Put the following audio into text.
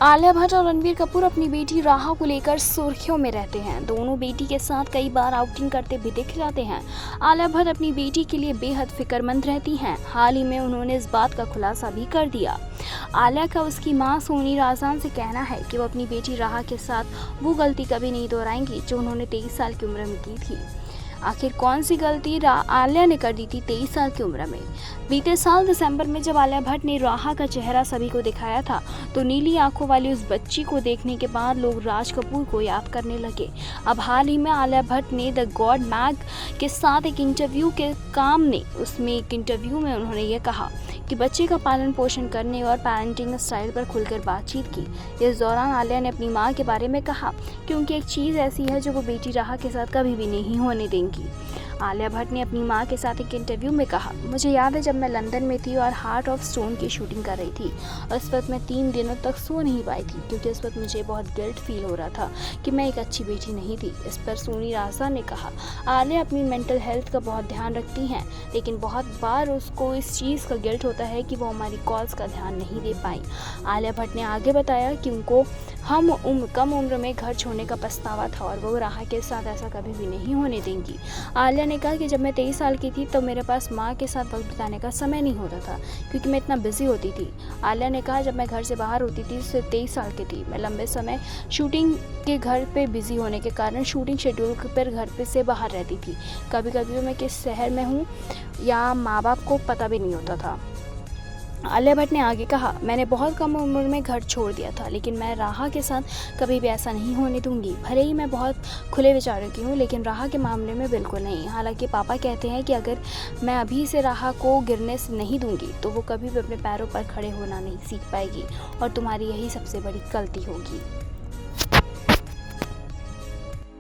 आलिया भट्ट और रणबीर कपूर अपनी बेटी राहा को लेकर सुर्खियों में रहते हैं। दोनों बेटी के साथ कई बार आउटिंग करते भी दिख जाते हैं। आलिया भट्ट अपनी बेटी के लिए बेहद फिक्रमंद रहती हैं। हाल ही में उन्होंने इस बात का खुलासा भी कर दिया। आलिया का उसकी मां सोनी राजदान से कहना है कि वो अपनी बेटी राहा के साथ वो गलती कभी नहीं दोहराएंगी जो उन्होंने 23 साल की उम्र में की थी। आखिर कौन सी गलती आलिया ने कर दी थी 23 साल की उम्र में? बीते साल दिसंबर में जब आलिया भट्ट ने राहा का चेहरा सभी को दिखाया था तो नीली आंखों वाली उस बच्ची को देखने के बाद लोग राज कपूर को याद करने लगे। अब हाल ही में आलिया भट्ट ने द गॉड मैग के साथ एक इंटरव्यू में उन्होंने ये कहा कि बच्चे का पालन पोषण करने और पेरेंटिंग स्टाइल पर खुलकर बातचीत की। इस दौरान आलिया ने अपनी मां के बारे में कहा कि उनकी एक चीज़ ऐसी है जो वो बेटी राहा के साथ कभी भी नहीं होने देंगी। आलिया भट्ट ने अपनी मां के साथ एक इंटरव्यू में कहा, मुझे याद है जब मैं लंदन में थी और हार्ट ऑफ स्टोन की शूटिंग कर रही थी और इस वक्त मैं 3 दिनों तक सो नहीं पाई थी क्योंकि इस वक्त मुझे बहुत गिल्ट फील हो रहा था कि मैं एक अच्छी बेटी नहीं थी। इस पर सोनी राजदान ने कहा, आलिया अपनी मेंटल हेल्थ का बहुत ध्यान रखती हैं लेकिन बहुत बार उसको इस चीज़ का गिल्ट होता है कि वो हमारी कॉल्स का ध्यान नहीं दे पाई। आलिया भट्ट ने आगे बताया कि उनको कम उम्र में घर छोड़ने का पछतावा था और वो राहा के साथ ऐसा कभी भी नहीं होने देंगी। आलिया ने कहा कि जब मैं 23 साल की थी तो मेरे पास माँ के साथ वक्त बिताने का समय नहीं होता था क्योंकि मैं इतना बिजी होती थी। आलिया ने कहा, जब मैं घर से बाहर होती थी सिर्फ 23 साल की थी, मैं लंबे समय शूटिंग के घर पे बिजी होने के कारण शूटिंग शेड्यूल पर घर पे से बाहर रहती थी। कभी कभी मैं किस शहर में हूँ या माँ बाप को पता भी नहीं होता था। आलिया भट्ट ने आगे कहा, मैंने बहुत कम उम्र में घर छोड़ दिया था लेकिन मैं राहा के साथ कभी भी ऐसा नहीं होने दूंगी। भले ही मैं बहुत खुले विचारों की हूँ लेकिन राहा के मामले में बिल्कुल नहीं। हालांकि पापा कहते हैं कि अगर मैं अभी से राहा को गिरने से नहीं दूंगी तो वो कभी भी अपने पैरों पर खड़े होना नहीं सीख पाएगी और तुम्हारी यही सबसे बड़ी गलती होगी।